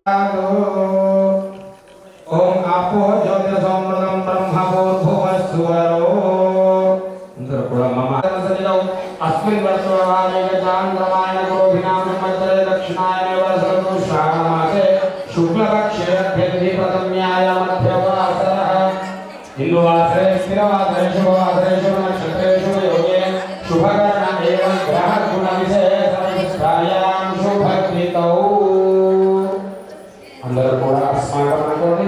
ओम आपो ज्योतिषोमृतं ब्रह्मभूर्भुवस्सुवरो अस्मिन् वर्षोहाने चान्द्रमायण गोभिनां मन्त्रे दक्षिणायने वर्षतु श्रावणमासे शुक्लपक्षे अभ्यधिः प्रथम्याय मध्यवासरः हिन्दुवासरे स्थिरवासरे शुभवासरे शुभनक्षत्रेषु योगे शुभकरण एवं ग्रहगुणविशेषविशिष्टायां शुभकृतौ अंदर पूरा अस्माकं नकोति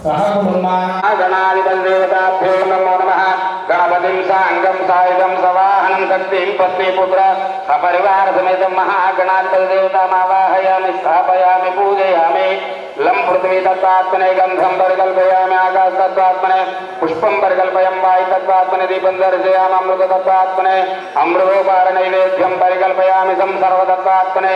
सह ब्रह्माणा गणाधिपतिदेवताभ्यो नमो नमः गणपतिं साङ्गं सायुधं सवाहनं शक्तिं पत्नीपुत्र सपरिवार समेतं महागणाधिपतिदेवतामावाहयामि स्थापयामि पूजयामि लं पृथ्वी तत्त्वात्मने गन्धं परिकल्पयामि आकाश तत्त्वात्मने पुष्पं परिकल्पयामि वायु तत्त्वात्मने दीपं दर्शयामि अमृत तत्त्वात्मने अमृतोपहार नैवेद्यं परिकल्पयामि सं सर्वतत्त्वात्मने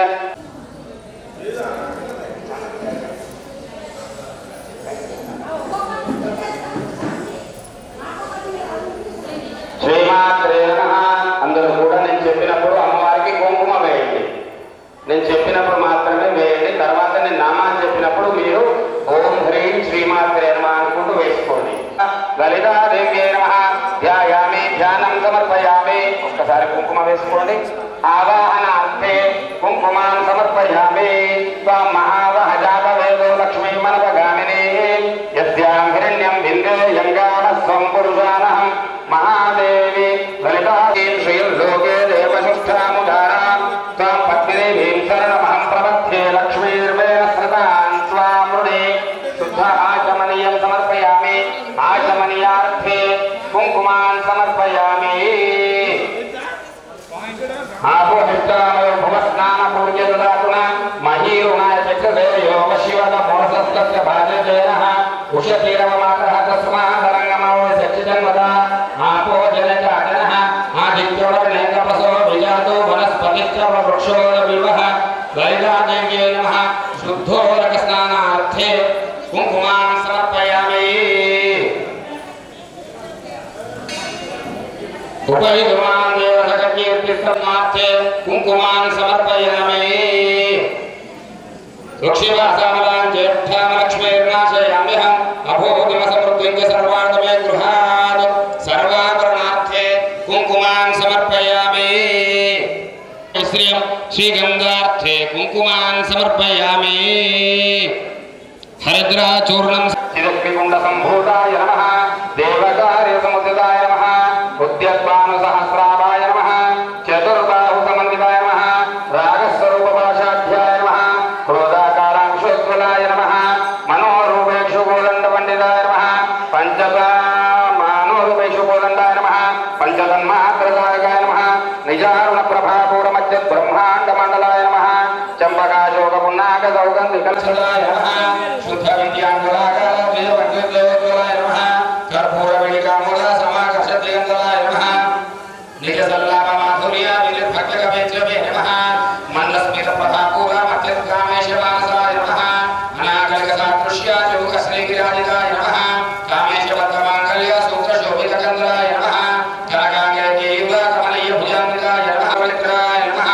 శ్రీమాత్రే నమః. అందరూ కూడా నేను చెప్పినప్పుడు అమ్మవారికి కుంకుమ వేయండి. నేను చెప్పినప్పుడు మాత్రమే వేయండి. తర్వాత నేను నామాన్ని చెప్పినప్పుడు మీరు ఓం హ్రీం శ్రీమాత్రే నమః అనుకుంటూ వేసుకోండి. లలితాదేవ్యై నమః. ధ్యాయామి ధ్యానం సమర్పయామి. ఒక్కసారి కుంకుమ వేసుకోండి. ఆవాహనార్థే కుంకుమాన్ సమర్పయామి. త్వం మహావహ జాత వేదో లక్ష్మీ మనవగామిని యస్యాం హిరణ్యం బిందే యంగాన స్వం పురుషానహం महादेवी ललितादीं श्रीर्लोके देवशुष्ठामुदारां त्वां पद्मिनीं शरणमहं प्रपद्ये लक्ष्मीर्वेण सतां स्वामृणे शुद्ध आचमनीयं समर्पयामि. आचमनीयार्थे कुङ्कुमान् समर्पयामि. आपोहिष्टामयो भुवस्नानपूर्य ददातुना महीरुणाय चक्षुर्देवयो वशिवदमोषस्तस्य भाजयेनः उषतीरवमातः तस्मादरङ्गमो चक्षुजन्मदा आपो जनजातनः आदित्योर्नेकपसो विजातो वनस्पतिश्च वृक्षो विवः ललितादेव्यै नमः. शुद्धोदकस्नानार्थे कुङ्कुमान् समर्पयामि. उपैदुमान् देवसखकीर्तिस्तमार्थे कुङ्कुमान् समर्पयामि. लक्ष्मीवासामलां ज्येष्ठां लक्ष्मीर्नाशयाम्यहम् अभोगिमसमृद्धिं सर्वाणमे गृहात् सर्वाभरणार्थे कुङ्कुमान् समर्पयामि. श्रियं श्रीगन्धार्थे कुङ्कुमान् समर्पयामि. हरिद्राचूर्णं चिदग्निकुण्डसम्भूताय नमः. देवकार्यसमुदिताय नमः. उद्यद्भानुसहस्राभाय नमः. चतुर्बाहुसमन्विताय नमः. रागस्वरूपपाशाढ्याय नमः. क्रोधाकारांशोज्ज्वलाय नमः. मनोरूपेषु गोदण्डपण्डिताय नमः. पंचमानोरूपेषु गोदण्डाय नमः. पंचतन्मात्रदायकाय नमः. निजारुणप्रभापूरमध्यब्रह्माण्डमण्डलाय नमः. चम्पकाशोकपुन्नाकसौगन्धिकलशलाय नमः. शुद्धविद्याङ्गुलाकाराय नमः. कर्पूरवणिकामूलसमाकर्षद्विगन्धलाय नमः. निजसल्लापमाधुर्या विनिर्भक्तकवेत्रवे नमः. मन्दस्मितप्रभापूरमत्यत्कामेशवासाय नमः. अनाकलिकसादृश्या चौकश्रीगिराजिताय नमः. कामेशबद्धमाङ्गल्य सूत्रशोभितकन्द्राय नमः. कनकाङ्गलकीयुगकमनीयभुजान्विताय नमः. पवित्राय नमः.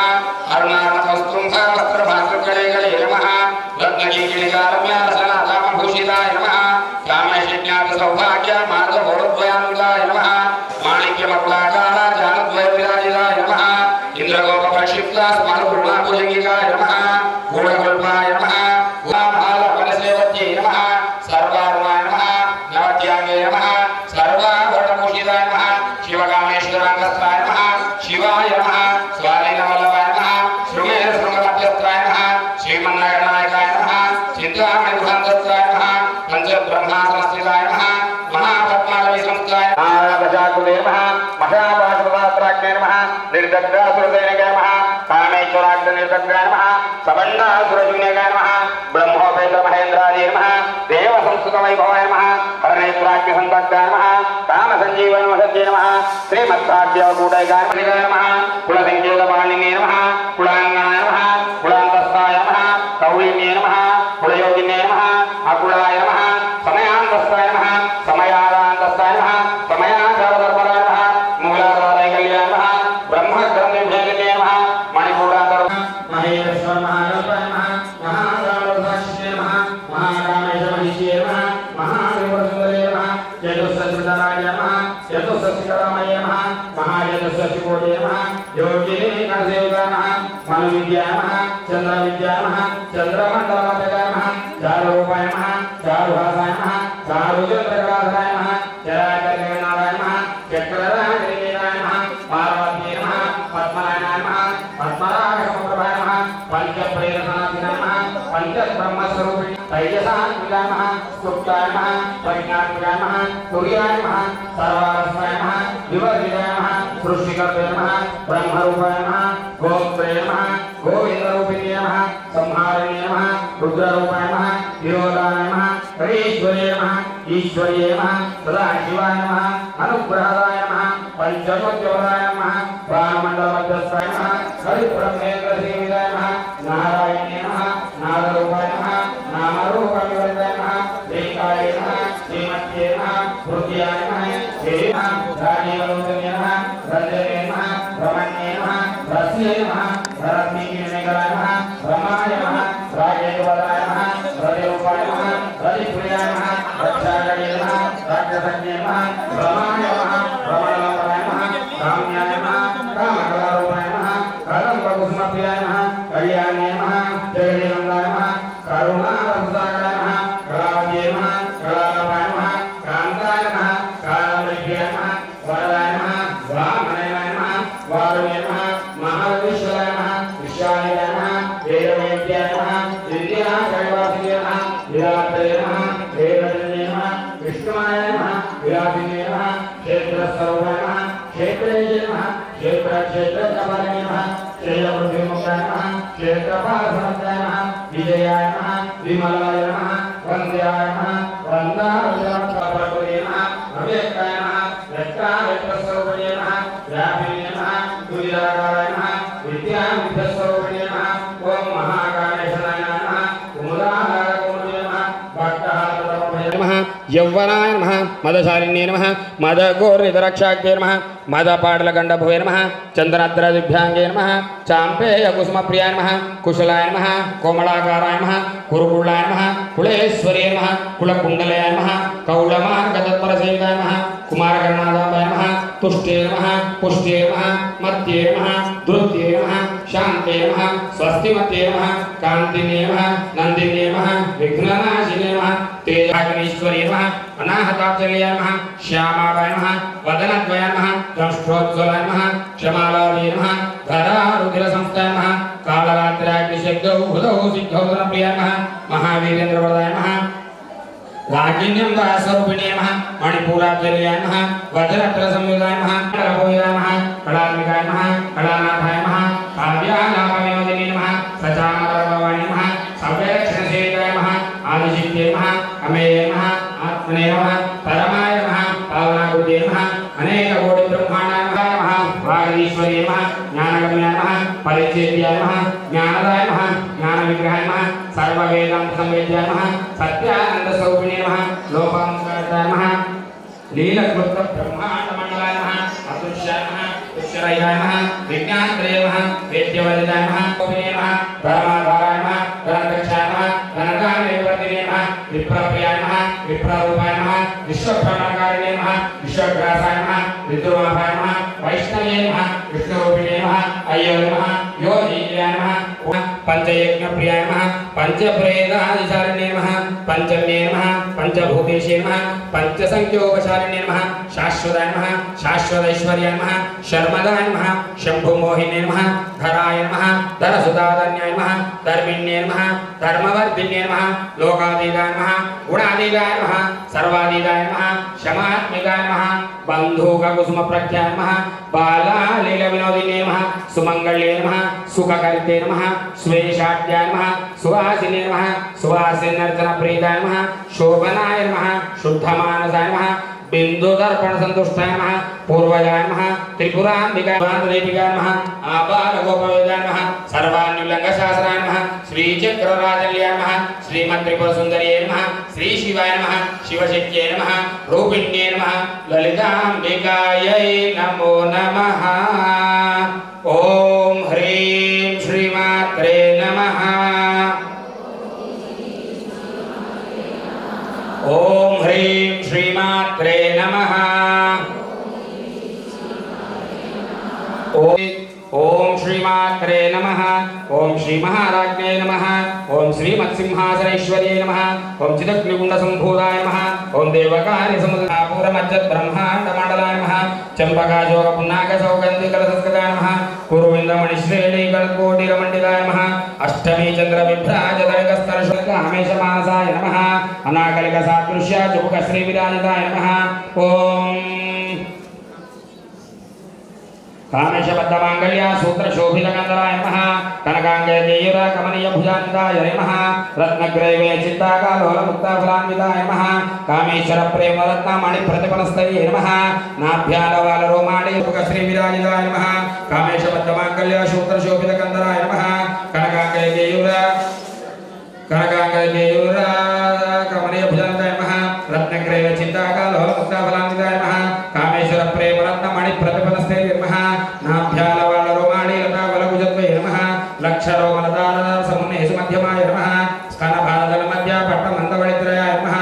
अरुणार्णकौस्तुम्भवस्त्रभातृकलेकले नमः. रत्नकीकिलिकारम्यासनाधामभूषिताय नमः. कामेशज्ञातसौभाग्य मार्गभोरद्वयान्विताय नमः. माणिक्यमकुलाकार जानद्वयविराजिताय नमः. इन्द्रगोपप्रक्षिप्ता स्मरपूर्णाभुजङ्गिकाय नमः. गूढकल्पाय नमः. उमाभालफलसेवत्यै नमः. सर्वारुणाय नमः. नवत्याङ्गे नमः. सर्वाभरणभूषिताय नमः. शिवकामेश्वराङ्गस्थाय नमः. शिवाय नमः. स्वालीनवल्लभाय नमः. शृङ्गेरशृङ्गमध्यस्थाय नमः. श्रीमन्नारायणाय नमः. चिन्तामणिगृहान्तस्थाय नमः. पञ्चब्रह्मासनस्थिताय नमः. महापद्मालयसंस्थाय नारायणशाकुले नमः. मशापाशुपात्राग्ने नमः. निर्दग्धासुरसैनिकाय नमः. कामेश्वराग्निर्दग्धाय नमः. सबण्डासुरशून्यकाय नमः. ब्रह्मोपेन्द्रमहेन्द्राय नमः. देवसंस्कृतवैभवाय नमः. हरणेश्वराग्निसन्तग्धाय नमः. कामसञ्जीवनमसत्ये नमः. श्रीमत्साद्यवकूटैकाय नमः. कुलसङ्केतपाणिने नमः. कुलाङ्गाय नमः. कुलान्तस्थाय नमः. कौलिन्ये नमः. कुलयोगिन्ये नमः. अकुलाय नमः. समयान्तस्थाय नमः. समयादान्तस्थाय नमः. समयाचारधर्मराय नमः. मूलाधारैकल्याय नमः. ब्रह्मग्रन्थिभेदिने नमः. मणिपूराधर महेश्वर महायोगाय नमः. महागारुधस्य नमः महाजनस्य शिवोदे नमः योगिने नरदेवताय नमः मनुविद्याय नमः चंद्रविद्याय नमः चंद्रमंडलमध्यकाय नमः चारुरूपाय नमः चारुहासाय नमः चारुचंद्रकलाधराय नमः चराचरगणाय नमः चक्रराजगणाय नमः पार्वतीय नमः पद्मनाय नमः पद्मरागसमप्रभाय नमः पंचप्रेरणाय नमः पंचब्रह्मस्वरूपिणी तैजसात्मिकाय नमः स्तुत्याय नमः प्रज्ञात्मिकाय नमः तुर्याय नमः सर्वावस्थाय नमः विवर्जिताय नमः सृष्टिकर्ताय नमः ब्रह्मरूपाय नमः गोप्त्रे नमः गोविंदरूपिणे नमः संहारिणे नमः रुद्ररूपाय नमः विरोधाय नमः हरीश्वरे नमः ईश्वर्ये नमः सदाशिवाय नमः अनुग्रहाय नमः पंचमोद्योगाय नमः ब्रह्ममंडलमध्यस्थाय नमः हरिब्रह्मेन्द्रसेविताय नमः नारायणे नमः नादरूपाय नमः नामरूपविवर्ताय नमः देकाय नमः श्रीमत्ये नमः हृदयाय नमः देवाय राजीवलोचने नमः रंजने नमः रमण्ये नमः रस्ये नमः रत्नीकिरणेकराय नमः रमाय नमः राजेन्द्रवदाय नमः हरिरूपाय नमः हरिप्रियाय नमः रक्षाकरे नमः राक्षसज्ञे नमः रमाय नमः रमणलोपराय नमः काम्याय नमः कामकलारूपाय नमः कदम्बकुसुमप्रियाय नमः कल्याणे नमः जगदेवन्दाय नमः करुणावरदाय नमः कलावत्ये नमः कलालाभाय नमः कान्ताय नमः कालमृग्याय नमः वरदाय नमः वामनाय नमः वारुणे नमः महाविश्वाय नमः विश्वाय नमः वेदवेद्याय नमः विद्याकैवासिने नमः विराट्रे नमः वेदजने नमः विष्णुमाय नमः विराटिने नमः क्षेत्रस्वरूपाय नमः क्षेत्रेजे नमः क्षेत्रक्षेत्रकपालिने नमः क्षेत्रवृद्धिमुक्ताय नमः क्षेत्रपालसमर्थाय नमः विजयाय नमः विमलाय नमः वन्द्याय नमः वन्दाय नमः अव्यक्ताय नमः व्यक्ताव्यक्तस्वरूपिणे नमः व्यापिने नमः दुर्गाय नमः विद्याविद्यास्वरूपिणे नमः ओम महाकालेश्वराय नमः कुमुदाय नमः भक्तहारतमये नमः यौवनाय नमः मदशालिन्ये नमः मदघोरनिधरक्षाख्ये नमः मदपाटलगण्डभुवे नमः चन्दनाद्रदिभ्याङ्गे नमः चाम्पेयकुसुमप्रियाय नमः कुशलाय नमः कोमलाकाराय नमः कुरुकुलाय नमः कुलेश्वर्ये नमः कुलकुण्डलाय नमः कौलमार्गतत्परसेविताय नमः कुमारकर्णादाय नमः तुष्टे नमः पुष्टे नमः मत्ये नमः धृत्ये नमः शान्ते नमः स्वस्तिमते नमः कान्तिने नमः नन्दिने नमः विघ्ननाशिने नमः तेजाग्नीश्वर्ये नमः अनाहताचल्याय नमः श्यामाय नमः वदनद्वयाय नमः दंष्ट्रोज्ज्वलाय नमः क्षमालाय नमः धरारुधिरसंस्थाय नमः कालरात्र्याग्निशब्दौ हुदौ सिद्धौ प्रियाय नमः महावीरेन्द्रवरदाय नमः रागिन्यं दासरूपिणे नमः मणिपूराचल्याय नमः वज्रत्रसंयुताय नमः कलभोयाय नमः कलात्मिकाय नमः कलानाथाय नमः काव्यालापविनोदिने नमः सचामरभवाय नमः सव्यरक्षणसेविताय नमः आदिशिक्ते नमः अमेये नमः आत्मने नमः परमाय नमः पावनाकृते नमः अनेककोटिब्रह्माण्डाय नमः वागीश्वर्ये नमः ज्ञानगम्याय नमः परिच्छेद्याय नमः ज्ञानदाय नमः ज्ञानविग्रहाय नमः सर्ववेदान्तसंवेद्याय नमः सत्यानन्दस्वरूपिणे नमः लोकांशकाय नमः लीलकृतब्रह्माण्डमण्डलाय नमः अदृश्याय नमः तुष्यराय नमः विज्ञानत्रये नमः वेद्यवदिताय नमः गोविने नमः धर्माधाराय नमः धनदक्षाय नमः धनदानविवर्धिने नमः विप्रप्रियाय नमः विप्ररूपाय नमः विश्वभ्रमणकारिणे नमः विश्वग्रासाय नमः विद्रुमाभाय नमः वैष्णवे नमः विष्णुरूपिणे नमः अय्यो नमः योगीयाय नमः पंचयज्ञप्रियाय नमः पंचप्रेदादिशालिने नमः पंचम्ये नमः पंचभूतेशे नमः पंचसंख्योपशालिने नमः शाश्वताय नमः शाश्वतैश्वर्याय नमः शर्मदाय नमः शम्भुमोहिने नमः धराय नमः धरसुताधन्याय नमः धर्मिण्ये नमः धर्मवर्धिन्ये नमः लोकातीताय नमः गुणातीताय नमः सर्वातीताय नमः क्षमात्मिकाय नमः बन्धुककुसुमप्रख्याय नमः बालालीलविनोदिने नमः सुमङ्गल्ये नमः सुखकर्ते नमः स्वेशाढ्याय नमः सुवासिने नमः सुवासिन्यर्चनप्रीताय नमः शोभनाय नमः शुद्धमानसाय नमः बिन्दुदर्पणसन्तुष्टाय नमः पूर्वजाय नमः त्रिपुराम्बिकाय नमः आबालगोपवेदाय नमः सर्वान्युल्लङ्घशासनाय नमः श्रीचक्रराजल्याय नमः श्रीमत्त्रिपुरसुन्दर्यै नमः श्रीशिवाय नमः शिवशक्त्यै नमः रूपिण्यै नमः ललिताम्बिकायै नमो नमः ॐ ह्रीं श्रीमात्रे नमः ॐ ह्रीं श्रीमात्रे नमः ओम श्रीमात्रे नमः। ओम श्री महाराज्ञे नमः। ओम श्रीमत्सिंहासनेश्वर्यै नमः। ओम चिदग्निकुण्डसम्भूताय नमः। ओम देवकार्य समुद्रापूरमज्जत् ब्रह्माण्डमण्डलाय नमः। चम्पकाशोक पुन्नाक सौगन्धि कलशस्कताय नमः। कुरुविन्दमणिश्रेणी कल्कोटिरमण्डिताय नमः। अष्टमी चन्द्र विभ्राजतरकस्तरशुल्कामेशमानसाय नमः। अनाकलिक सादृश्य चुबुक श्री विराजिताय नमः। ओम कामेशबद्धमांगल्य सूत्र शोभितकन्दराय नमः। कनकांगेयुर कमनीय भुजान्विताय नमः। रत्नग्रैवे चित्ताकालोल मुक्ताफलान्विताय नमः। कामेश्वर प्रेम रत्न मणि प्रतिपनस्तये नमः। नाभ्यालवाल रोमाणि श्री विराजिताय नमः। कामेशबद्धमांगल्य सूत्र शोभितकन्दराय नमः। कनकांगेयुर कमनीय भुजान्विताय नमः। रत्नग्रैवे चित्ताकालोल मुक्ताफलान्विताय नमः। कामेश्वर प्रेम रत्न मणि प्रतिपनस्तये नाभ्यालवाल रोमाणि लता वलभुजत्वे नमः। लक्षरोमलतार समुन्नेषु मध्यमाय नमः। स्तनभारदल मध्य पट्टमन्दवळित्रयाय नमः।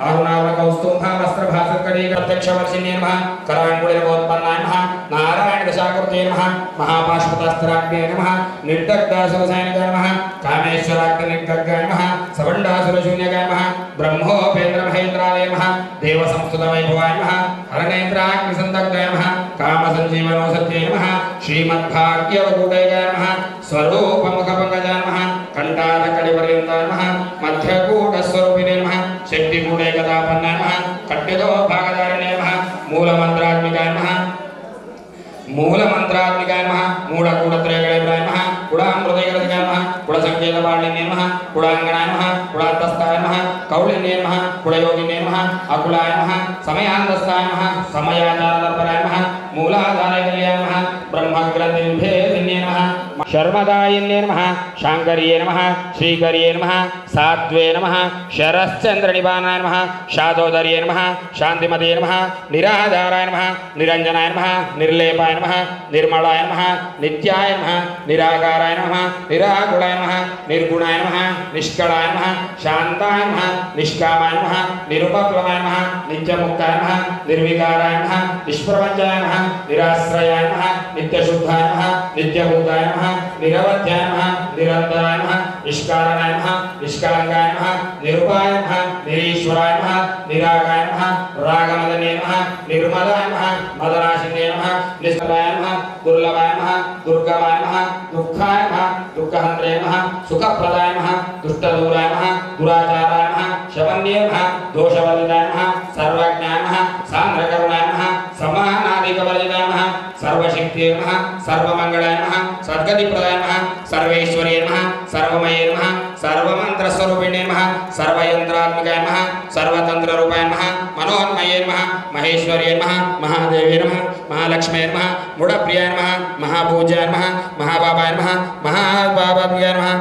अरुणावकौस्तुम्भ वस्त्रभासकडी प्रत्यक्षवर्षिण्ये नमः। कराङ्गुलिरवोत्पन्नाय नमः। नारायण दशाकृते नमः। महापाशुपतास्त्राग्ने नमः। निर्दग्धासुरसैनिकाय नमः। कामेश्वराग्निर्दग्गाय नमः। सवण्डासुरशून्यकाय नमः। ब्रह्मोपेन्द्रमहेन्द्राय नमः। देवसंस्तुतवैभवाय नमः। हरणेन्द्राग्निसन्दग्धाय नमः। कामसञ्जीवनोसत्यै नमः। श्रीमद्भाग्यवकूटैकाय नमः। स्वरूपमुखपङ्कजाय नमः। कण्ठाधकटिपर्यन्ताय नमः। मध्यकूटस्वरूपिणे नमः। शक्तिकूटैकतापन्नाय नमः। कट्यतो भागधारिणे नमः। मूलमन्त्रात्मिकाय नमः। मूलमन्त्रात्मिकाय नमः। मूढकूटत्रयगणेन्द्राय नमः। कुडामृतैकरसिकाय नमः। कुडसङ्केतपाणिन्ये नमः। कुडाङ्गणाय नमः। कुडान्तस्थाय नमः। कौलिन्ये नमः। कुडयोगिन्ये नमः। अकुलाय नमः। समयान्तस्थाय नमः। समयाचारतर्पराय नमः। मूलाधारैकल्याय नमः। ब्रह्मग्रन्थिभेदिन्ये नमः। शर्मदायिन्ये नमः। शाङ्कर्ये नमः। श्रीकर्ये नमः। साध्वे नमः। शरश्चन्द्रनिपानाय नमः। शादोदर्ये नमः। शान्तिमते नमः। निराधाराय नमः। निरञ्जनाय नमः। निर्लेपाय नमः। निर्मलाय नमः। नित्याय नमः। निराकाराय नमः। निराकुलाय नमः। निर्गुणाय नमः। निष्कलाय नमः। शान्ताय नमः। निष्कामाय नमः। निरुपप्लवाय नमः। नित्यमुक्ताय नमः। निर्विकाराय नमः। निष्प्रपञ्चाय नमः। निराश्रयाय नमः। नित्यशुद्धाय नमः। नित्यभूताय नमः। निरवध्याय नमः। निरन्तराय नमः। निष्कारणाय नमः। निष्कलङ्काय नमः। निरुपाय नमः। निरीश्वराय नमः। निरागाय नमः। रागमदने नमः। निर्मलाय नमः। मदनाशिने नमः। निष्कलाय नमः। दुर्लभाय नमः। दुर्गमाय नमः। दुःखाय नमः। दुःखहन्त्रे नमः। सुखप्रदाय नमः। दुष्टदूराय नमः। दुराचाराय नमः। शवन्ये नमः। दोषवर्जिताय नमः। सर्वज्ञाय नमः। सान्द्रकरुणाय नमः। समानादिकवर्जिताय नमः। सर्वशक्तिये नमः। सर्वमङ्गलाय नमः। सद्गतिप्रदाय नमः। सर्वेश्वर्ये नमः। सर्वमये नमः। सर्वमन्त्रस्वरूपिणे नमः। सर्वयन्त्रात्मकाय नमः। सर्वतन्त्ररूपाय नमः। मनोन्मये नमः। महेश्वर्ये नमः। महादेवे नमः। महालक्ष्म्ये नमः। मूढप्रियाय नमः। महापूज्याय नमः। महाबाबाय नमः। महाबाबाय नमः।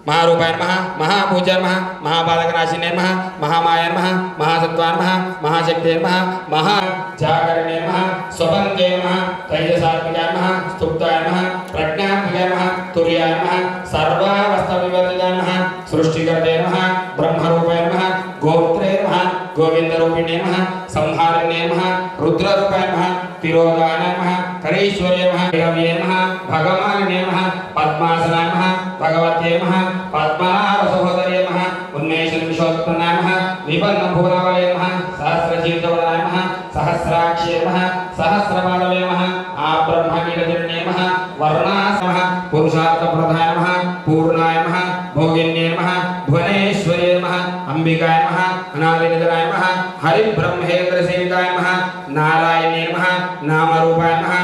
महारूपाय नमः। महापूज्याय नमः। महाबालकनाशिने नमः। महामायाय नमः। महासत्त्वाय नमः। महाशक्त्यै नमः। महाजागरणे नमः। स्वपन्थे नमः। तैजसात्मकाय नमः। स्तुप्ताय नमः। प्रज्ञात्मकाय नमः। तुर्याय नमः। सर्वावस्थाविवर्जिताय नमः। सृष्टिकर्ते नमः। ब्रह्मरूपाय नमः। गोत्रे नमः। गोविन्दरूपिणे नमः। संहारिणे नमः। रुद्ररूपाय नमः। तिरोधाय नमः। करीश्वर्ये नमः। भैरव्ये नमः। भगवानिने नमः। पद्मासनाय नमः। भगवत्यै नमः। पद्मनाभसहोदर्ये नमः। उन्मेषनिमिषोत्पन्नाय नमः। विपन्नभुवनावले नमः। सहस्रशीर्षवदनाय नमः। सहस्राक्ष्ये नमः। सहस्रपादवे नमः। आब्रह्मकीटजन्ये नमः। वर्णाय नमः। पुरुषार्थप्रदाय नमः। पूर्णाय नमः। भोगिन्ये नमः। भुवनेश्वर्ये नमः। अंबिकाय नमः। अनादिनिधनाय नमः। हरिब्रह्मेन्द्रसेविताय नमः। नारायणे नमः। नामरूपाय नमः।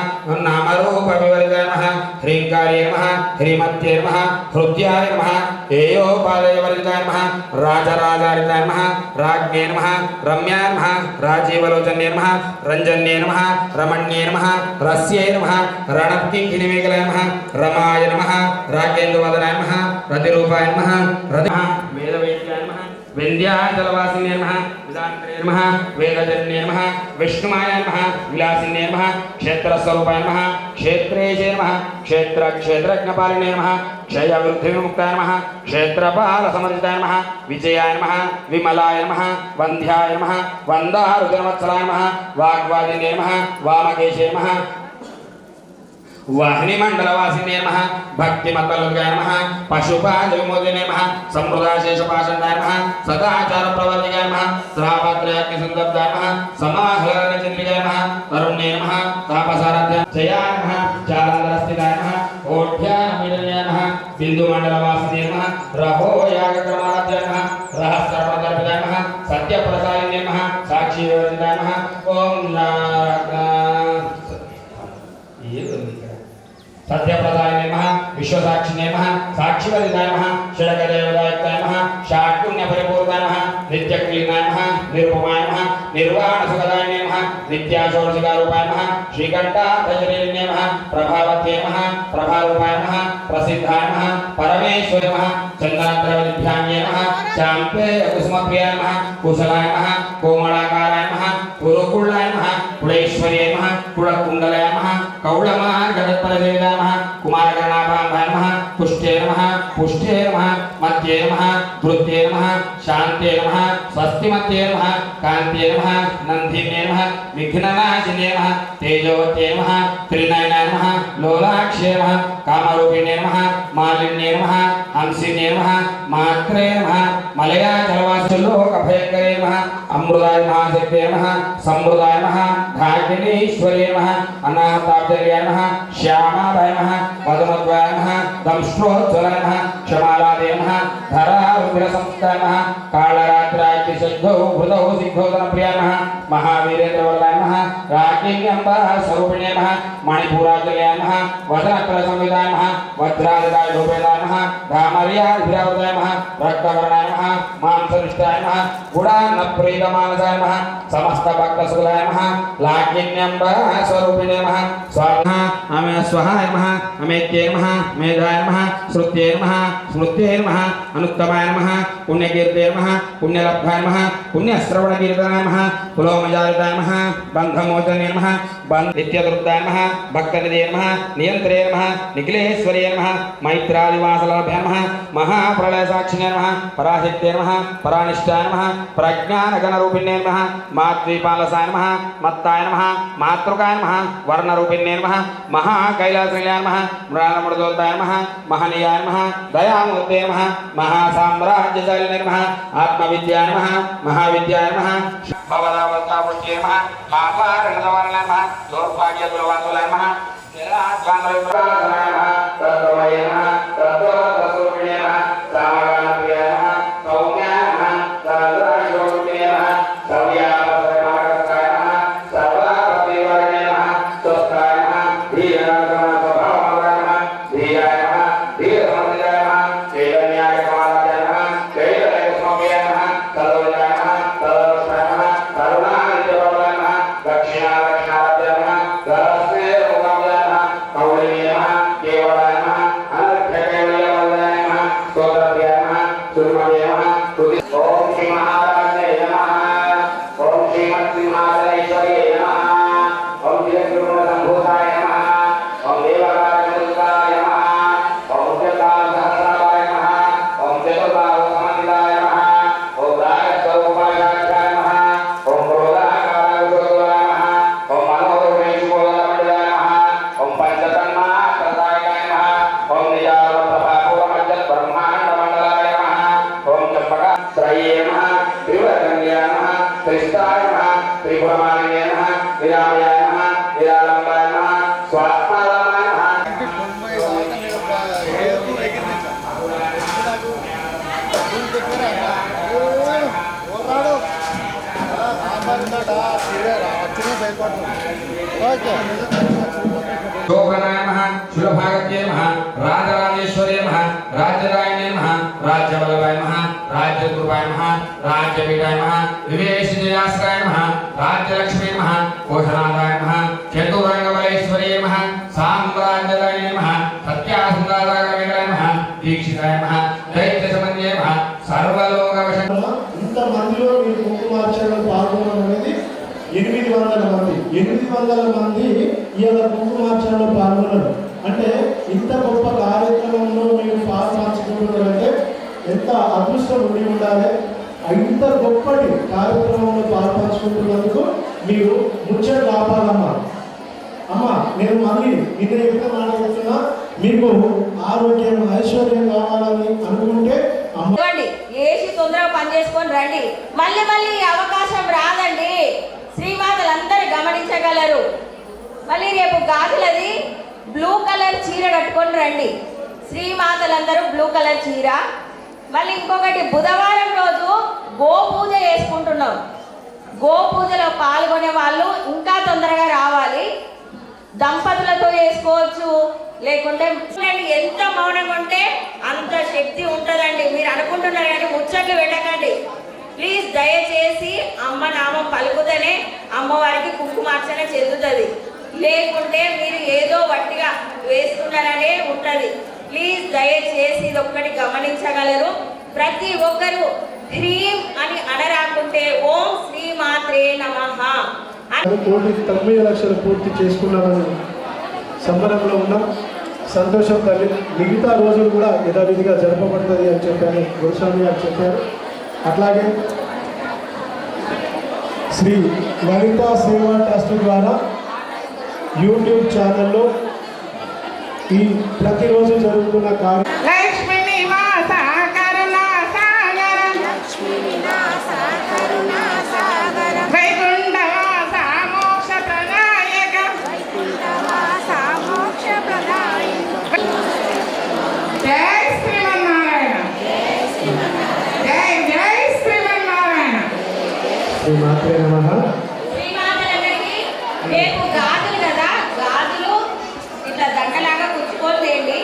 नामरूपविवर्जिताय नमः। ह्रीङ्कार्ये नमः। ह्रीमत्ये नमः। हृद्याय नमः। हेयोपादयवर्जिताय नमः। राजराजारिताय नमः। राज्ञे नमः। रम्याय नमः। राजीवलोचन्ये नमः। रञ्जन्ये नमः। रमण्ये नमः। रस्ये नमः। रणत्किङ्किणिमेखलाय नमः। रमाय नमः। रागेन्दुवदनाय नमः। रतिरूपाय नमः। वेदवेद्याय नमः। विंध्याचलवासिन्ये नमः विदान्त्रे नमः वेदजन्ये नमः विष्णुमाय नमः विलासिन्ये नमः क्षेत्रस्वरूपाय नमः क्षेत्रेशे नमः क्षेत्रज्ञपालिने नमः क्षयवृद्धिविमुक्ताय नमः क्षेत्रपालसमर्जिताय नमः विजयाय नमः विमलाय नमः वन्ध्याय नमः वन्दारुजनवत्सलाय नमः वाग्वादिने नमः वामकेशे नमः वाहिनीमण्डलवासिने नमः भक्तिमत्तलुगाय नमः पशुपालविमोचने नमः समृद्धाशेषपाषण्डाय नमः सदाचारप्रवर्तिकाय नमः श्रावत्रयाग्निसन्दब्धाय नमः समाहरणचन्द्रिकाय नमः तरुण्ये नमः तापसाराध्याय जयाय नमः जालन्धरस्थिताय नमः ओढ्यानमीडन्याय नमः बिन्दुमण्डलवासिने नमः रहोयागक्रमाराध्याय नमः रहस्रप्रदर्पिताय नमः सत्यप्रसादिने नमः साक्षीविवर्जिताय नमः सत्यप्रदाय नमः विश्वसाक्षिणे नमः साक्षिवदिताय नमः षडगदेवदायकाय नमः षाट्पुण्यपरिपूर्णाय नमः नित्यक्लीनाय नमः निरुपमाय नमः निर्वाणसुखदाय नमः नित्याषोडशिकारूपाय नमः श्रीकण्ठाभजने नमः प्रभावत्ये नमः प्रभारूपाय नमः प्रसिद्धाय नमः परमेश्वराय नमः चन्द्राद्रवदिभ्याम्ये नमः चाम्पे कुसुमप्रियाय नमः कुशलाय नमः कोमलाकाराय नमः कुरुकुलाय नमः कुलेश्वर्याय नमः कुलकुण्डलाय नमः कौलमार्गदत्परदेवाय नमः कुमारकर्णाभाय नमः पुष्टे नमः पुष्टे नमः मध्ये नमः धृत्ये नमः शान्ते नमः स्वस्तिमत्ये नमः कान्ते नमः नन्दिने नमः विघ्ननाशिने नमः तेजोवत्ये नमः त्रिनयनाय नमः लोलाक्षे नमः कामरूपिणे नमः मालिन्ये नमः हंसिने नमः मात्रे नमः मलयाचलवासलोकभयङ्करे नमः अमृताय महाशक्ते नमः समृद्धाय नमः धाकिनीश्वरे नमः अनाथाब्जर्याय नमः श्यामाय नमः पद्मद्वाय नमः दंष्ट्रोज्ज्वलाय नमः क्षमालादे नमः धरारुद्रसंस्थाय नमः कालरात्राग्निशब्दौ हृदौ सिद्धोदनप्रियाय नमः महावीरेन्द्रवल्लाय नमः राकिन्यम्बः स्वरूपिणे नमः मणिपुराजल्याय नमः वदनकलसंविदाय नमः वज्रादिदाय रूपेदाय नमः धामर्याभिरावृताय नमः रक्तवर्णाय नमः मांसनिष्ठाय नमः गुणान्नप्रीतमानसाय नमः समस्तभक्तसुखदाय नमः लाकिन्यम्बः स्वरूपिणे नमः स्वाहा अमे स्वाहाय नमः अमेत्ये नमः मेधाय नमः श्रुत्ये नमः स्मृत्ये नमः अनुत्तमाय नमः पुण्यकीर्ते नमः पुण्यलब्धाय नमः पुण्यश्रवणकीर्तनाय नमः कुलोमजालिताय नमः बन्धमोचने नमः नित्यदुर्गाय नमः भक्तनिधये नमः नियन्त्रे नमः निखिलेश्वर्ये नमः मैत्रादिवासलभ्याय नमः महाप्रलयसाक्षिणे नमः पराशक्ते नमः परानिष्ठाय नमः प्रज्ञानगणरूपिणे नमः मातृपालसाय नमः मत्ताय नमः मातृकाय नमः वर्णरूपिणे नमः महाकैलासनिलयाय नमः मृणालमृदोल्ताय नमः महनीयाय नमः दयामूर्ते नमः महासाम्राज्यशालिने नमः आत्मविद्याय नमः महाविद्याय नमः भवदावतापुष्टे नमः पापारणदवर्णाय नमः दौर्भाग्यदुर्वासुलाय नमः निराध्वानविप्राणाय नमः तत्त्वमये नमः तत्त्वतत्त्वरूपिणे नमः सामगानप्रियाय नमः सौम्याय नमः सर्वशोभिने नमः सव्यापसमागताय नमः सर्वापतिवर्णे नमः स्वस्थाय नमः धीरगमनस्वभावाय नमः धीराय नमः धीरसमन्विताय नमः चैतन्याय कमलाय नमः चैतन्यकुसुमप्रियाय नमः तदोजाय नमः तदोषाय नमः करुणानिधिवराय नमः दक्षिणादक्षिणाराध्याय नमः सरस्वे मुखाय नमः कौलिन्ये नमः केवलाय नमः अनर्थकैवल्यवल्लभाय नमः स्तोत्रप्रियाय नमः सुरमये नमः ओम श्री महाराजे नमः ओम श्रीमत्सिंहासनेश्वर्ये नमः ओम श्रीगुरुसम्भूताय नमः ओम देवराजमुद्राय नमः ओम उच्चतासहस्राय नमः ओम चतुर्बाहुसमन्विताय नमः ओम राजस्वरूपाय नमः ओम क्रोधाकाराय नमः ओम मनोरूपेशुकोलमण्डलाय नमः ओम पंचतन्मात्रदायकाय नमः ओम निजारप्रभापूरमज्जद्ब्रह्माण्डमण्डलाय नमः ओम चम्पकत्रये नमः त्रिवरकन्याय नमः त्रिष्टाय नमः त्रिपुरमालिन्ये नमः विरामयाय नमः विरालम्बाय नमः स्वात्मारामाय नमः शोभनाय नमः शुलभागत्ये नमः राजराजेश्वर्ये नमः राज्यदायिने नमः राज्यवल्लभाय नमः राज्यकृपाय नमः राज्यपीठाय नमः विवेशजयाश्रयाय नमः राज्यलक्ष्मी नमः कोशनाथाय नमः चतुरङ्गबलेश्वर्ये नमः साम्राज्यदायिने नमः सत्यासुन्दराय नमः दीक्षिताय नमः दैत्यसमन्ये नमः सर्वलोकवशं 800 మంది ఇవాళ కుంకుమార్చనలో పాల్గొన్నారు. అంటే ఇంత గొప్ప కార్యక్రమంలో మీరు పాల్పంచుకుంటున్నారంటే ఎంత అదృష్టం ఉండి ఉండాలి. ఇంత గొప్పటి కార్యక్రమంలో పాల్పంచుకుంటున్నందుకు మీరు ముచ్చట కాపాలమ్మా. అమ్మ నేను మళ్ళీ నిన్న ఎక్కడ మాట్లాడుతున్నా, మీకు ఆరోగ్యం ఐశ్వర్యం కావాలని అనుకుంటే ఏసి తొందరగా పని చేసుకొని రండి. మళ్ళీ మళ్ళీ అవకాశం రాదండి. శ్రీమాతలందరూ గమనించగలరు. మళ్ళీ రేపు గాజులది బ్లూ కలర్ చీర కట్టుకొని రండి. శ్రీమాతలందరూ బ్లూ కలర్ చీర. మళ్ళీ ఇంకొకటి, బుధవారం రోజు గోపూజ చేసుకుంటున్నాం. గోపూజలో పాల్గొనే వాళ్ళు ఇంకా తొందరగా రావాలి. దంపతులతో చేసుకోవచ్చు, లేకుంటే ఎంత మౌనంగా ఉంటే అంత శక్తి ఉంటుందండి. మీరు అనుకుంటున్నారు కానీ ముచ్చట్లు పెట్టకండి ప్లీజ్. దయచేసి అమ్మ నామం పలుకుతనే అమ్మవారికి కుంకుమార్చన చెందుతుంది. లేకుంటే మీరు ఏదో వట్టిగా వేసుకున్నారనే ఉంటుంది. ప్లీజ్ దయచేసి ఇది ఒక్కటి గమనించగలరు. ప్రతి ఒక్కరు హ్రీం అని అనరాకుంటే ఓం శ్రీమాత్రే నమః. 9 పూర్తి చేసుకున్నామని సంబరంలో ఉన్నాం. సంతోషం తల్లి. మిగతా రోజులు కూడా యథావిధిగా జరపబడుతుంది అని చెప్పాను, గురుస్వామి గారు చెప్పారు. అట్లాగే శ్రీ లలితా సేవా ట్రస్ట్ ద్వారా యూట్యూబ్ ఛానల్లో ఈ ప్రతిరోజు జరుగుతున్న రేపు గాజులు కదా, గాజులు ఇట్లా దండలాగా కుచ్చుకోలేండి.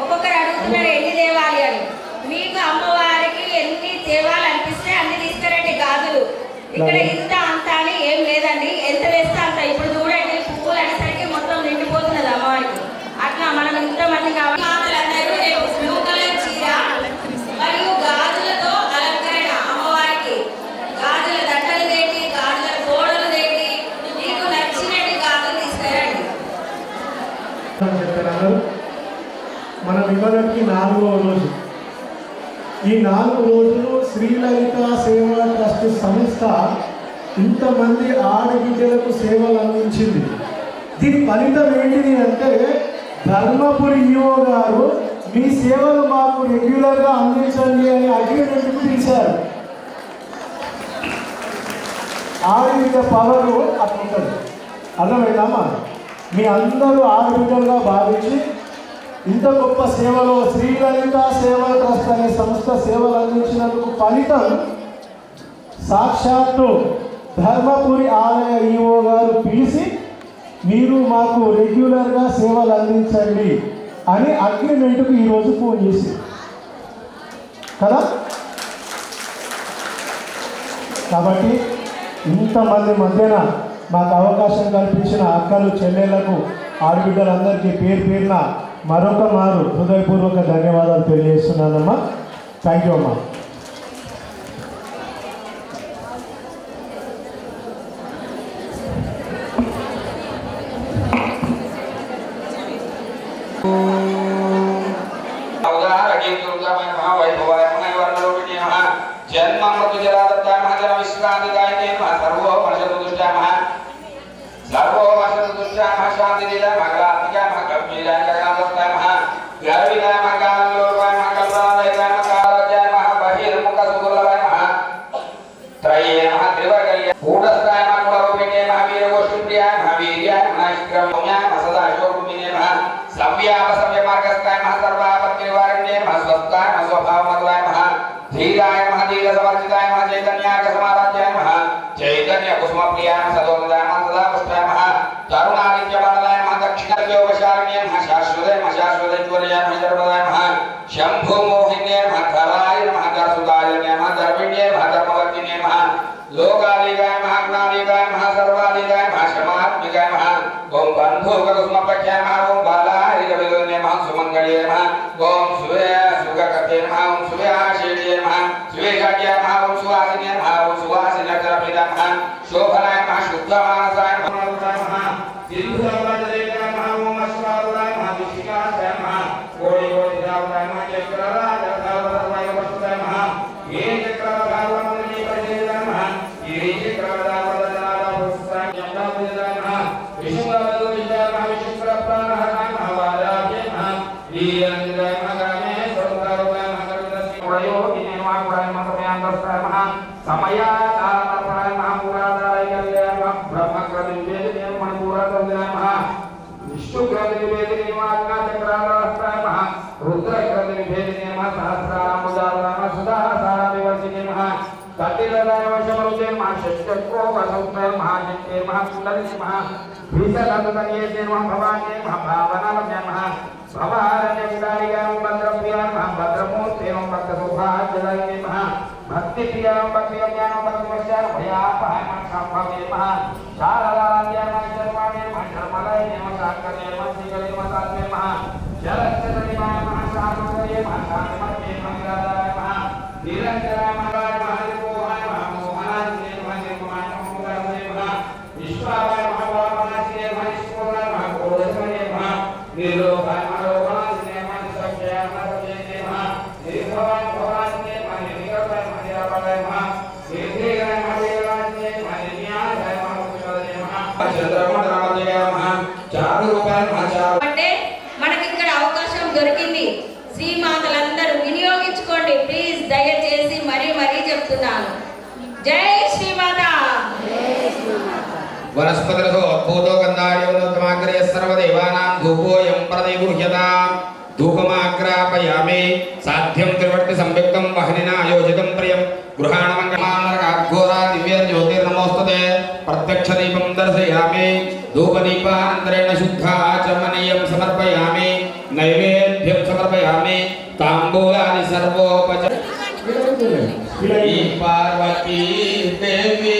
ఒక్కొక్కరు అడుగుతున్నారు ఎన్ని తేవాలి అని. మీకు అమ్మవారికి ఎన్ని తేవాలనిపిస్తే అన్ని తీసుకురండి. గాజులు ఇక్కడ ఇంత అంత అని ఏం లేదండి, ఎంత వేస్తే అంత. ఇప్పుడు చూడండి పువ్వులు అనేసరికి మొత్తం నిండిపోతున్నది అమ్మవారికి. అట్లా మనం ఇంతమంది కావాలి. బ్లూ కలర్ చీర మరియు గాజులతో అలంకరణ అమ్మవారికి. గాజుల దండలు తేండి, గాజుల గోడలు తేండి, మీకు నచ్చినట్టు గాజులు తీసుకురండి. మనం ఇవ్వడానికి 4వ రోజు. ఈ 4 రోజులు శ్రీలలిత సేవా ట్రస్ట్ సంస్థ ఇంతమంది ఆడబిడ్డలకు సేవలు అందించింది. దీని ఫలితం ఏంటిది అంటే, ధర్మపురి ఈవో గారు మీ సేవలు మాకు రెగ్యులర్గా అందించండి అని అగ్రిమెంట్కు పిలిచారు. ఆడబిడ్డ పవరు అట్లుంటుంది. అర్థమైందమ్మా? మీ అందరూ ఆడబిడ్డలుగా భావించి ఇంత గొప్ప సేవలో శ్రీలలిత సేవా ట్రస్ట్ అనే సంస్థ సేవలు అందించినందుకు ఫలితం సాక్షాత్తు ధర్మపురి ఆలయ ఈవో గారు పిలిచి మీరు మాకు రెగ్యులర్గా సేవలు అందించండి అని అగ్రిమెంట్కు ఈరోజు ఫోన్ చేసి కదా. కాబట్టి ఇంతమంది మధ్యన మాకు అవకాశం కల్పించిన అక్కలు, చెల్లెళ్లకు, ఆడబిడ్డలందరికీ పేరు పేరున మరొక మారు హృదయపూర్వక ధన్యవాదాలు తెలియజేస్తున్నానమ్మా. థ్యాంక్ యూ అమ్మా. जन्म मृत्यु जरा दत्ताय महाजन विश्रांतिदाय नमः सर्वो मनसुदुष्टाय नमः सर्वो मनसुदुष्टाय नमः शांति दिलाय मंगलात्मिकाय नमः कपिलाय जगन्नाथाय नमः गर्विलाय मंगलालोकाय नमः कल्पनाय नमः कालजाय नमः बहिर्मुख सुगुलाय नमः त्रये नमः त्रिवर्गल्य कूटस्थाय नमः कुलरूपिणे नमः वीरगोष्ठीप्रियाय नमः वीर्याय नमः विक्रम्याय नमः सदाशिवरूपिणे नमः सव्यापसव्य मार्गस्थाय नमः सर्वापत्तिनिवारिणे नमः स्वस्थाय नमः स्वभावमत्वाय नमः धीराय नमः धीर समर्जिताय नमः चैतन्यार्क समाराध्याय नमः चैतन्य कुसुमप्रियाय नमः सदोदाय नमः सदा पुष्टाय नमः तरुणादित्य बालाय नमः दक्षिणयोगशालिन्याय नमः शाश्वताय नमः शाश्वतज्वलयाय नमः सर्वदाय नमः शंभु मोहिन्याय नमः धराय नमः धरसुताय नमः धर्मिण्याय नमः धर्मवर्तिन्याय नमः लोकालिकाय नमः ज्ञानिकाय नमः सर्वाधिकाय नमः क्षमात्मिकाय नमः ओम बन्धुककुसुमपक्षाय नमः ओम बालाय रविलोन्याय नमः सुमंगल्याय नमः ओम सूर्य सुगकते नमः ओम सूर्याशेषे नमः सुवेशाट्याय नमः ओम सुवासिन्याय नमः ओम सुवासिन्यक्षरप्रियाय नमः शोभनाय नमः शुद्धमानसाय नमः విష్ణువదు విద్యామ విష్ణుప్ర ప్రాణః కామవాదాయ నమః వీరంద్రాయ మగామే సర్వకారుణ్య మకరదస్మి ప్రయోగినే మాకురాయ మతమయాంతస్య నమః సమయాతాపరాయ మహాపురాదాయ కళ్యాణ బ్రహ్మగ్రదివేదినే మణిపురాదాయ నమః విష్ణుగ్రదివేదినే మాజ్ఞాచక్రాదాయ నమః రుద్రగ్రదివేదినే నమః సహస్రాముదాయ నమః సుధాసారవివర్షినే నమః కటిలదాయ వశమరుదే నమః షష్ఠకో వసంతే మహాజంతే మహాకుండలిని మహా భీషణంతనీయే నమః భవానే నమః భావనాలయ నమః భవారణ్య విదారిగాం భద్రప్రియాం నమః భద్రమూర్తే నమః భక్తశోభాజ్జలాయ నమః భక్తిప్రియాం భక్తిజ్ఞానం భక్తివశ్యాం భయాపహాయ సంభవే నమః శారదారాధ్యాయ నమః శర్వాణే నమః శర్మలాయ నమః శాంకరే నమః శ్రీగణే నమః సాత్వే నమః జలచ్చతరిమాయ నమః శాంతరే నమః శాంతమతే నమః నిరాదాయ నమః నిరంజనాయ నమః మోహాయ నమః మోహనాయ నమః నిర్మమాయ నమః విశ్వాయ నమః వామనాయ నమః విష్ణువాయ నమః గోదశమయ నమః నిర్లోకాయ నమః లోకనాయ నమః సత్యాయ నమః నమః నిర్భవాయ భవాయ నమః నిర్వికల్పాయ నమః నిరామయాయ నమః నిర్భేయాయ నమః వేలాయ నమః నిర్న్యాయాయ నమః ముఖ్యవదయ నమః చంద్రమండలాయ నమః చారు రూపాయ నమః చారు అంటే మనకి ఇక్కడ అవకాశం దొరికింది. శ్రీమాతలందరూ వినియోగించుకోండి ప్లీజ్, దయచేసి మరీ చెప్తున్నాను. జై శ్రీమాత. వనస్పతిరసో అద్భుతో గంధాయోత్తమాగ్రే సర్వదేవానాం ధూపోయం ప్రతిగృహ్యతాం ధూపమాగ్రాపయామి సాధ్యం త్రివర్తి సంయుక్తం వహనినా ఆయోజితం ప్రియం గృహాణమంగళానరకాఘోరా దివ్య జ్యోతిర్నమోస్తుతే ప్రత్యక్ష దీపం దర్శయామి ధూపదీపానంతరేణ శుద్ధాచమనీయం సమర్పయామి నైవేద్యం సమర్పయామి తాంబూలాని సర్వోపచ ఈ పార్వతీ దేవి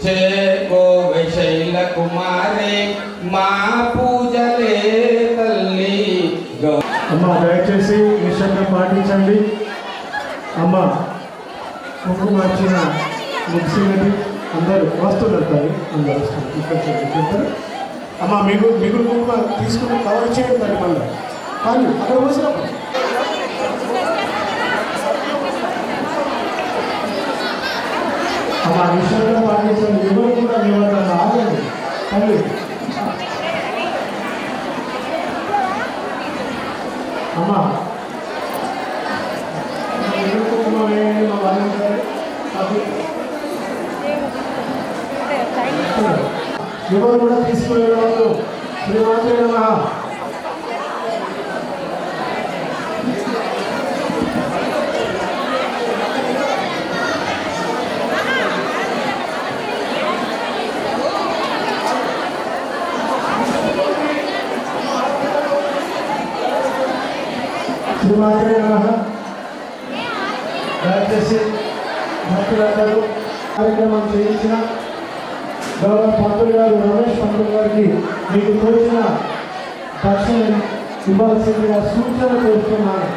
చేకో వైశైల కుమారి మా పూజలే తల్లి. అమ్మ దయచేసి నిశ్శబ్దం పాటించండి. అమ్మ కుంకుమ వచ్చిన ముగిసినది అందరూ వస్తున్నారు కానీ అందరూ వస్తారు. ఇక్కడ చెప్తారు అమ్మ మిగులు కుంకుమ తీసుకుని కవర్ చేయండి మళ్ళీ కానీ అక్కడ వచ్చినప్పుడు అమ్మ నిశ్శబ్దం పాటించండి. ఎవరు కూడా నిలబడతారు ఆగండి తల్లి. అమ్మ ఎవరు కూడా తీసుకునేవాళ్ళు శ్రీమాత్రే నమః. శ్రీమాత్రే నమః. దయచేసి భక్తులందరూ కార్యక్రమం చేయించిన గౌరవ పంతులు గారు రమేష్ పంతులు గారికి మీకు తోచిన దర్శనం ఇవ్వాల్సిందిగా సూచన చేస్తున్నాను.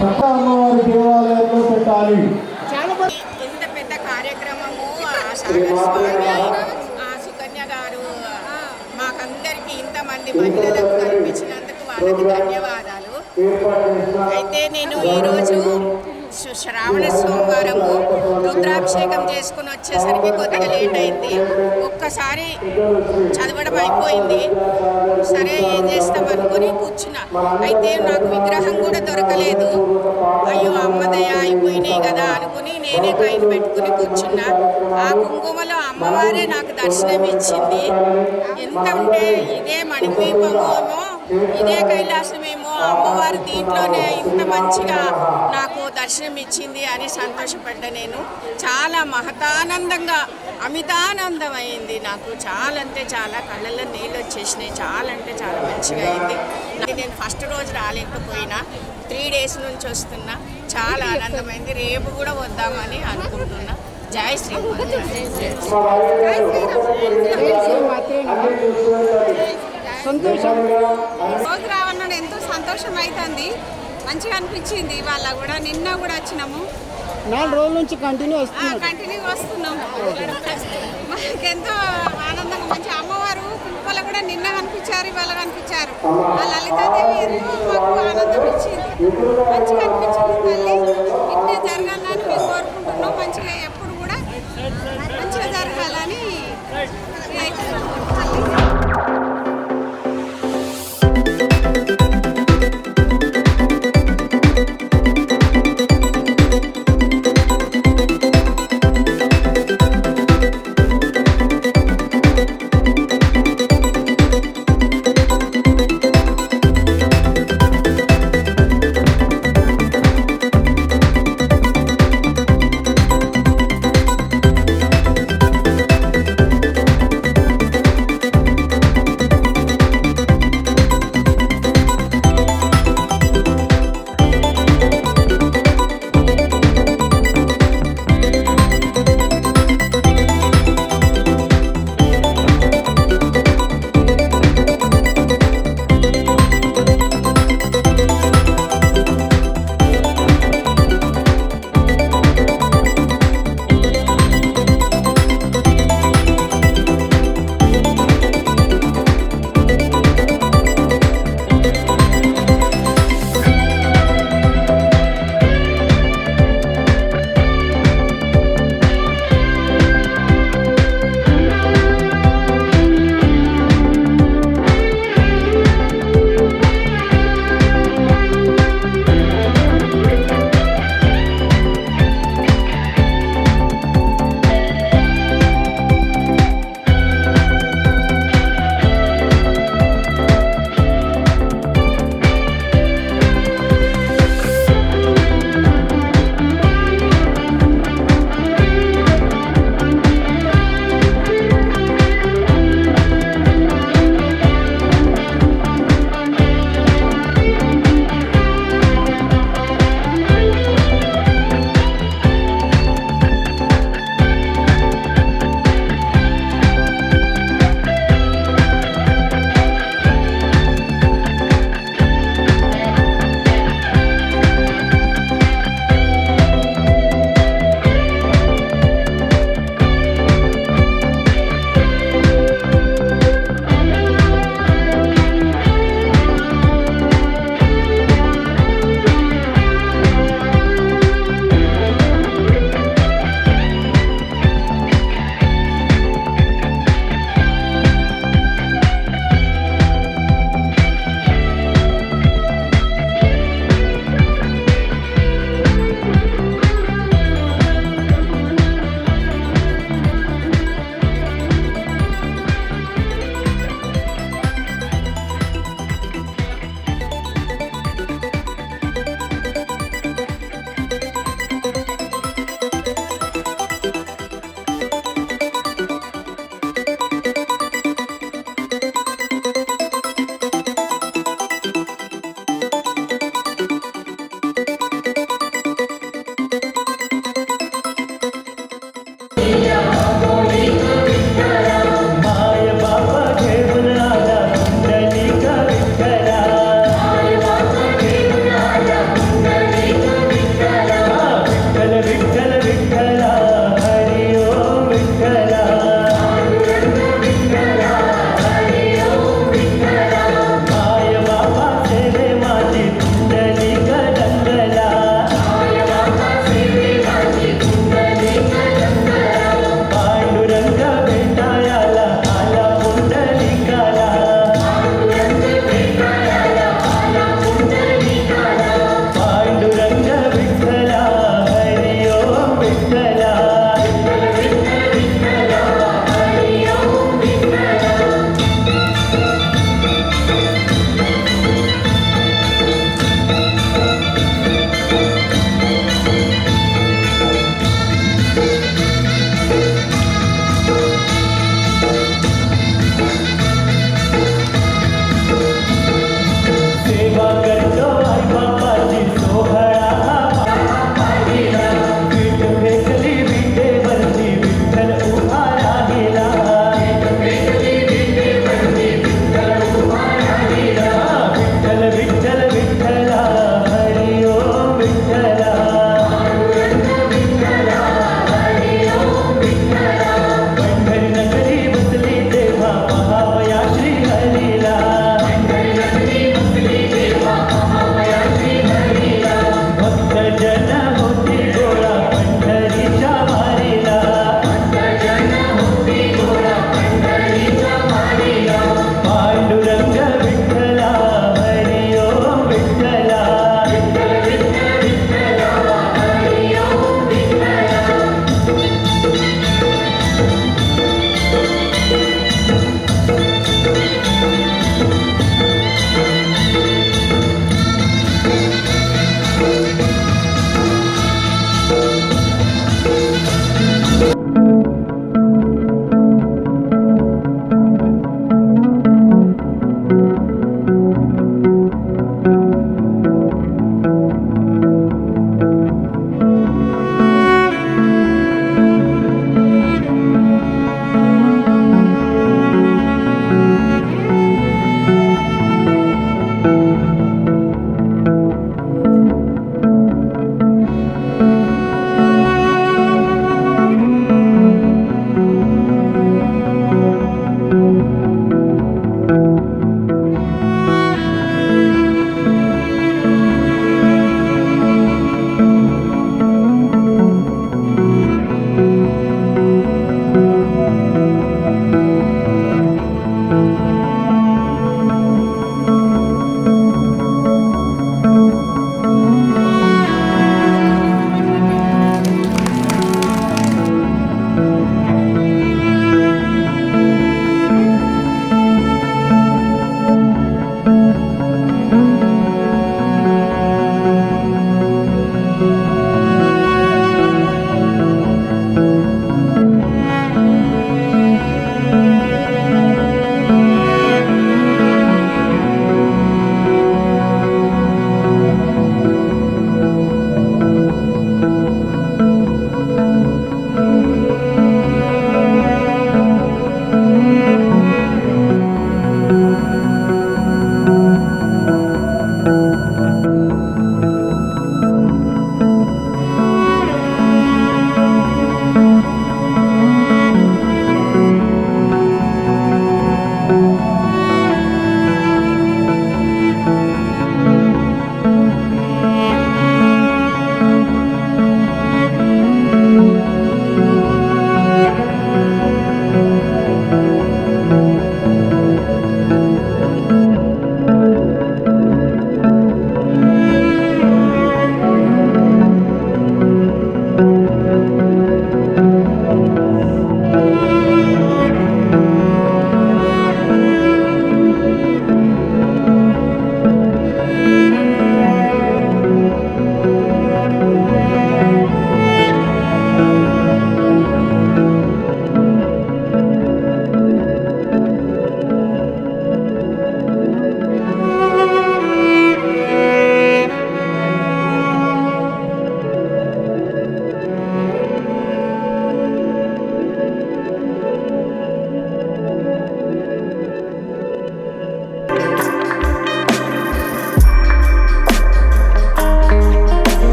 పట్ట అమ్మవారి దేవాలయంలో పెట్టాలి. ఇంత పెద్ద కార్యక్రమము సుకన్య గారు మాకందరికి ఇంతమంది మహిళలకు కల్పించినందుకు వాళ్ళకి ధన్యవాదాలు. అయితే నేను ఈరోజు శ్రావణ సోమవారము రుద్రాభిషేకం చేసుకుని వచ్చేసరికి కొద్దిగా లేట్ అయింది. ఒక్కసారి చదవడం అయిపోయింది. సరే ఏం చేస్తాం అనుకుని కూర్చున్నా. అయితే నాకు విగ్రహం కూడా దొరకలేదు. అయ్యో అమ్మదయ అయిపోయినాయి కదా అనుకుని నేనే కైలు పెట్టుకుని కూర్చున్నా. ఆ కుంకుమలో అమ్మవారే నాకు దర్శనం ఇచ్చింది. ఎంత ఉంటే ఇదే మణిద్వీపము ఇదే కైలాసమేమో అమ్మవారు దీంట్లోనే ఇంత మంచిగా నాకు దర్శనం ఇచ్చింది అని సంతోషపడ్డా. నేను చాలా మహతానందంగా అమితానందం అయింది. నాకు చాలా అంటే చాలా కళ్ళల్లో నీళ్ళు వచ్చేసినాయి. చాలా అంటే చాలా మంచిగా అయింది. నేను ఫస్ట్ రోజు రాలేకపోయినా 3 days నుంచి వస్తున్నా. చాలా ఆనందమైంది. రేపు కూడా వద్దామని అనుకుంటున్నా. జై శ్రీమాత. రోజు రావన్నాడు ఎంతో సంతోషం అవుతుంది. మంచిగా అనిపించింది. వాళ్ళ కూడా నిన్న కూడా వచ్చినాము. 4 రోజుల నుంచి కంటిన్యూ వస్తున్నాము. మాకెంతో ఆనందంగా మంచి అమ్మవారు కుంకుమలో కూడా నిన్న కనిపించారు, ఇవాళ కనిపించారు. ఆ లలితాదేవి ఎంతో మాకు ఆనందం ఇచ్చింది. మంచిగా అనిపించింది. తల్లి ఇట్టే జరగాల